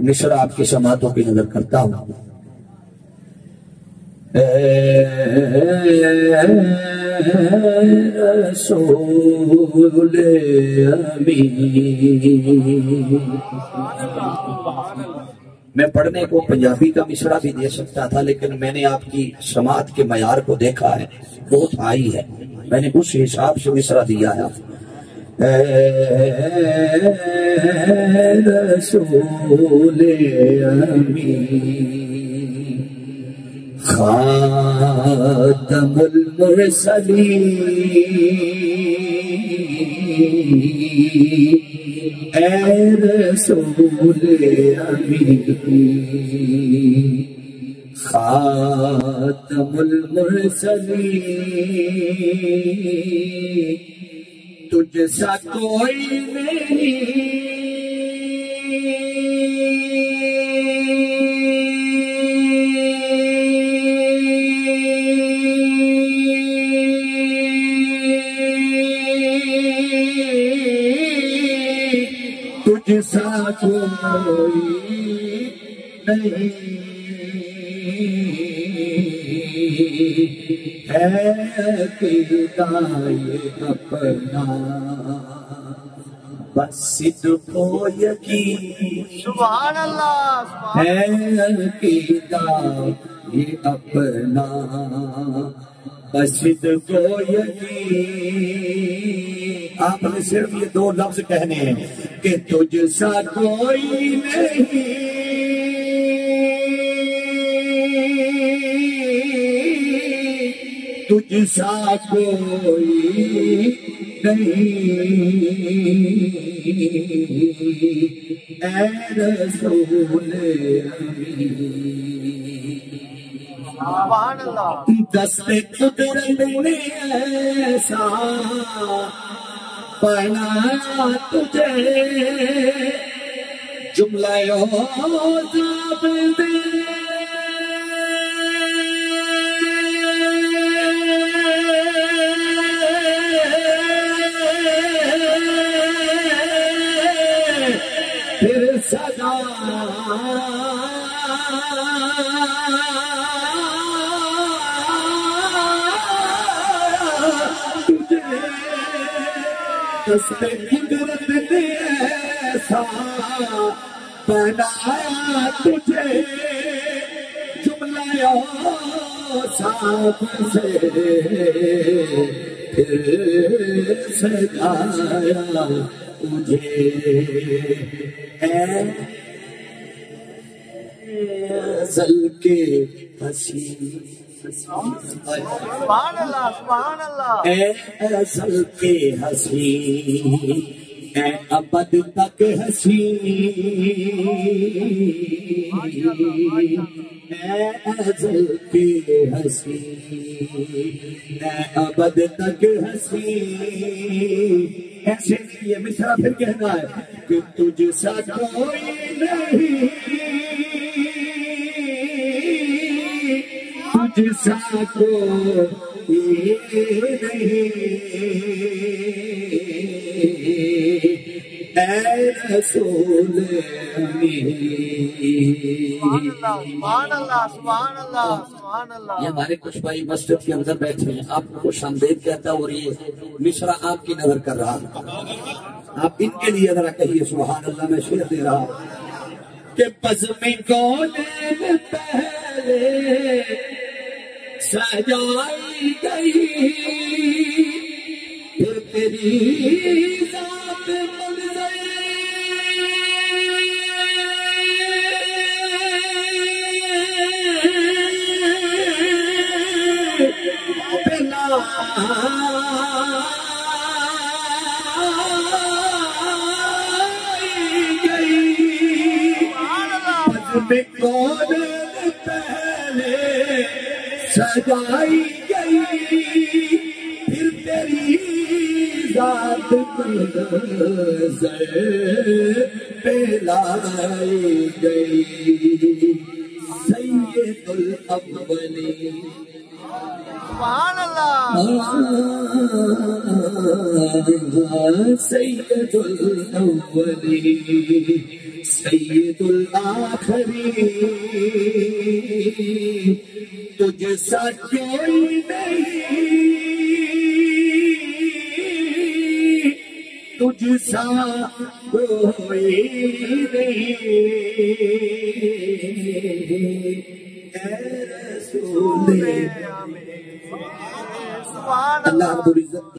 مصرع آپ کی سماعتوں کی نظر کرتا ہوں۔ اے رسول امین، میں پڑھنے کو پنجابی کا مصرع بھی دے سکتا تھا، لیکن میں نے آپ کی سماعت کے معیار کو دیکھا ہے، بہت ہائی ہے، میں نے اس حساب سے مصرع دیا ہے۔ اے رسول امین، خاتم المرسلین، اے رسول امین، خاتم المرسلین، تجھ سا کوئی نہیں، تجھ سا کوئی نہیں، ہے عقیدہ یہ اپنا بس صدق و یقین، سبحان اللہ، ہے عقیدہ یہ اپنا بس صدق و یقین۔ آپ نے صرف یہ دو لفظ کہنے ہیں کہ تجھ سا کوئی نہیں، تجھ سا کوئی نہیں، اے رسول امین، سبحان اللہ، دست قدرت نے ایسا بنایا تجھے، جملہ اوصاف دے پھر سدا تجھے، دست قدرت نے ایسا بنایا تجھے، جملہ اوصاف سے پھر سجایا مجھے، اے ازل کے حسین، سبحان اللہ، سبحان اللہ، اے ازل کے حسین، اے ابد تک حسین، اے ازل کے حسین، اے ابد تک حسین، ایسے یہ مصرع پھر کہنا ہے کہ تجھ سا کوئی نہیں، تجھ سا کوئی نہیں، اے رسول امین۔ سبحان اللہ، سبحان اللہ، سبحان اللہ۔ یہ ہمارے کچھ بھائی مسجد کے اندر بیٹھے ہیں، آپ کو خوش آمدید کہتا اور یہ مصرع آپ کی نظر کر رہا ہے، آپ ان کے لیے ذرا کہیے سبحان اللہ۔ میں شعر دے رہا ہوں کہ بزم کونین پہلے سجائی گئی، پھر تیری ذات بن گئی، بنا گئی، بزم کونین پہلے سجائی گئی، پھر تیری ذات منظر پہ لائی گئی، سید سید الاولین سبحان اللہ سید الاولین سید الآخرین تجھ سا کوئی نہیں تجھ سا کوئی نہیں اے رسول سبحان اللہ رب العزت